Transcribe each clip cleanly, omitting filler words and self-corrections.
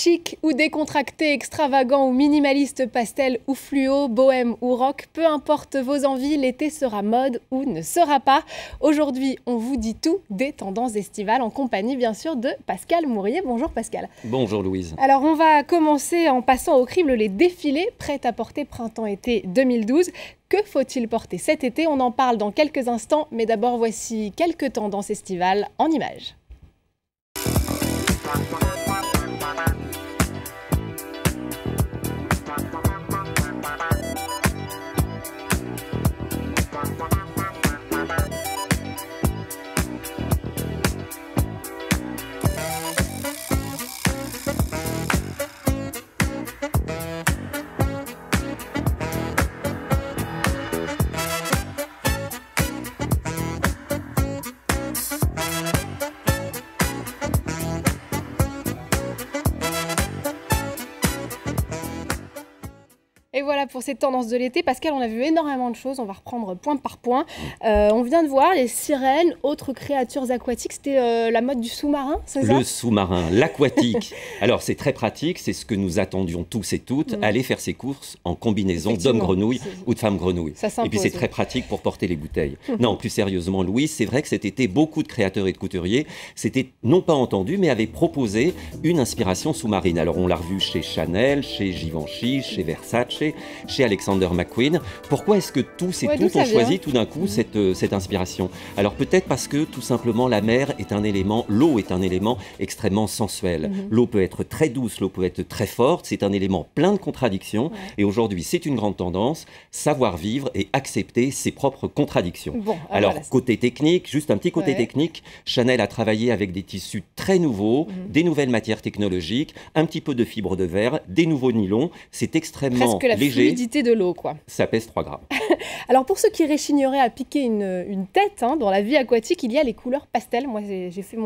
Chic ou décontracté, extravagant ou minimaliste, pastel ou fluo, bohème ou rock, peu importe vos envies, l'été sera mode ou ne sera pas. Aujourd'hui, on vous dit tout des tendances estivales en compagnie bien sûr de Pascal Mourier. Bonjour Pascal. Bonjour Louise. Alors on va commencer en passant au crible les défilés prêts à porter printemps-été 2012. Que faut-il porter cet été? On en parle dans quelques instants, mais d'abord voici quelques tendances estivales en images. Et voilà pour ces tendances de l'été. Pascal, on a vu énormément de choses. On va reprendre point par point. On vient de voir les sirènes, autres créatures aquatiques. C'était la mode du sous-marin, c'est ça? Le sous-marin, l'aquatique. Alors, c'est très pratique. C'est ce que nous attendions tous et toutes. Aller faire ses courses en combinaison d'homme-grenouille ou de femme-grenouille. Et puis, c'est très pratique pour porter les bouteilles. Non, plus sérieusement, Louise, c'est vrai que cet été, beaucoup de créateurs et de couturiers s'étaient non pas entendus, mais avaient proposé une inspiration sous-marine. Alors, on l'a revu chez Chanel, chez Givenchy, chez Versace, chez Alexander McQueen. Pourquoi est-ce que tous et toutes ont choisi tout d'un coup cette inspiration? Alors peut-être parce que tout simplement la mer est un élément, l'eau est un élément extrêmement sensuel. L'eau peut être très douce, l'eau peut être très forte, c'est un élément plein de contradictions. Et aujourd'hui, c'est une grande tendance, savoir vivre et accepter ses propres contradictions. Bon, alors voilà, côté technique, juste un petit côté technique, Chanel a travaillé avec des tissus très nouveaux, des nouvelles matières technologiques, un petit peu de fibre de verre, des nouveaux nylons. C'est extrêmement léger. Fluidité de l'eau, quoi. Ça pèse 3 grammes. Alors, pour ceux qui réchigneraient à piquer une tête dans la vie aquatique, il y a les couleurs pastel. Moi, j'ai fait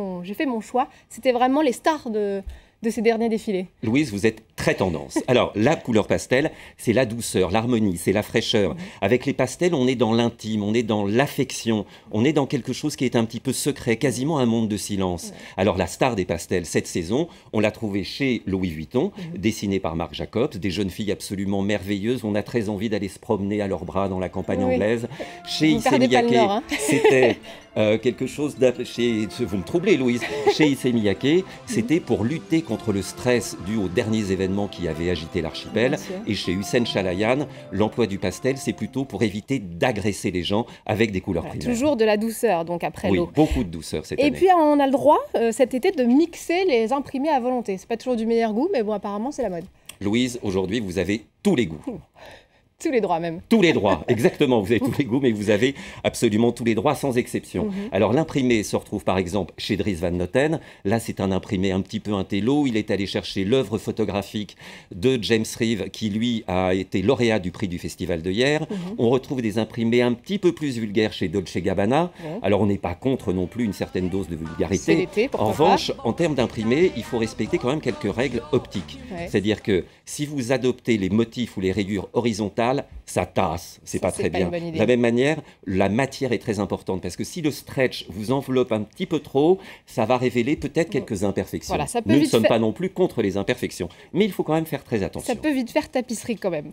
mon choix. C'était vraiment les stars de ces derniers défilés. Louise, vous êtes très tendance. Alors, la couleur pastel, c'est la douceur, l'harmonie, c'est la fraîcheur. Avec les pastels, on est dans l'intime, on est dans l'affection, on est dans quelque chose qui est un petit peu secret, quasiment un monde de silence. Alors, la star des pastels, cette saison, on l'a trouvée chez Louis Vuitton, dessinée par Marc Jacobs, des jeunes filles absolument merveilleuses. On a très envie d'aller se promener à leurs bras dans la campagne anglaise. Chez Issey Miyake, c'était quelque chose vous me troublez, Louise. Chez Issey Miyake, c'était pour lutter contre le stress dû aux derniers événements qui avaient agité l'archipel. Et chez Hussein Chalayan, l'emploi du pastel, c'est plutôt pour éviter d'agresser les gens avec des couleurs primaires. Toujours de la douceur, donc après l'eau. Oui, beaucoup de douceur cette année. Et puis, on a le droit, cet été, de mixer les imprimés à volonté. C'est pas toujours du meilleur goût, mais bon, apparemment, c'est la mode. Louise, aujourd'hui, vous avez tous les goûts. Tous les droits même. Tous les droits, exactement. Vous avez tous les goûts, mais vous avez absolument tous les droits sans exception. Alors l'imprimé se retrouve par exemple chez Dries Van Noten. Là, c'est un imprimé un petit peu intello. Il est allé chercher l'œuvre photographique de James Reeve, qui lui a été lauréat du prix du Festival de hier. On retrouve des imprimés un petit peu plus vulgaires chez Dolce & Gabbana. Alors on n'est pas contre non plus une certaine dose de vulgarité. C'est l'été, en revanche, en termes d'imprimés, il faut respecter quand même quelques règles optiques. C'est-à-dire que si vous adoptez les motifs ou les rayures horizontales, ça tasse, c'est pas très bien. De la même manière, la matière est très importante parce que si le stretch vous enveloppe un petit peu trop, ça va révéler peut-être quelques imperfections. Voilà, nous ne sommes pas non plus contre les imperfections, mais il faut quand même faire très attention. Ça peut vite faire tapisserie quand même.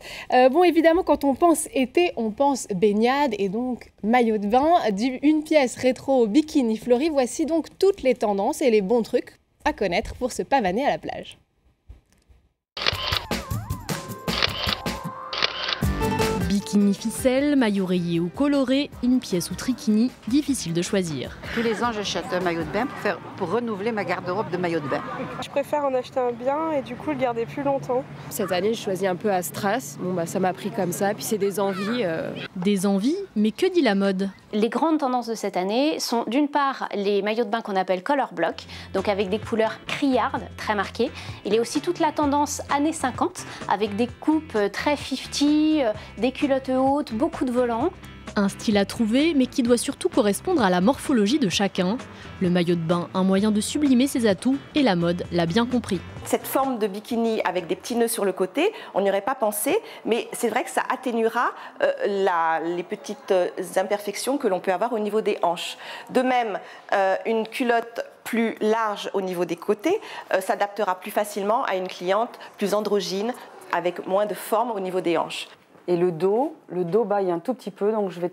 Bon, évidemment, quand on pense été, on pense baignade et donc maillot de bain. Une pièce rétro bikini fleuri, voici donc toutes les tendances et les bons trucs à connaître pour se pavaner à la plage. Bikini ficelle, maillot rayé ou coloré, une pièce ou trikini, difficile de choisir. Tous les ans, j'achète un maillot de bain pour renouveler ma garde-robe de maillot de bain. Je préfère en acheter un bien et du coup le garder plus longtemps. Cette année, je choisis un peu à Strass. Bon, ça m'a pris comme ça, puis c'est des envies. Des envies, mais que dit la mode? Les grandes tendances de cette année sont d'une part les maillots de bain qu'on appelle color block, donc avec des couleurs criardes très marquées. Il y a aussi toute la tendance années 50 avec des coupes très 50, des culottes hautes, beaucoup de volants. Un style à trouver, mais qui doit surtout correspondre à la morphologie de chacun. Le maillot de bain, un moyen de sublimer ses atouts, et la mode l'a bien compris. Cette forme de bikini avec des petits nœuds sur le côté, on n'y aurait pas pensé, mais c'est vrai que ça atténuera les petites imperfections que l'on peut avoir au niveau des hanches. De même, une culotte plus large au niveau des côtés s'adaptera plus facilement à une cliente plus androgyne, avec moins de forme au niveau des hanches. Et le dos baille un tout petit peu, donc je vais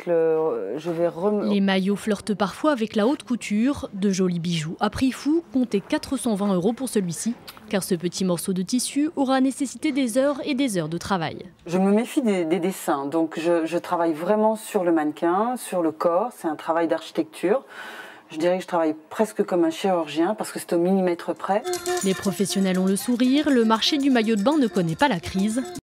Les maillots flirtent parfois avec la haute couture. De jolis bijoux à prix fou, comptez 420 € pour celui-ci, car ce petit morceau de tissu aura nécessité des heures et des heures de travail. Je me méfie des dessins, donc je travaille vraiment sur le mannequin, sur le corps, c'est un travail d'architecture. Je dirais que je travaille presque comme un chirurgien parce que c'est au millimètre près. Les professionnels ont le sourire, le marché du maillot de bain ne connaît pas la crise.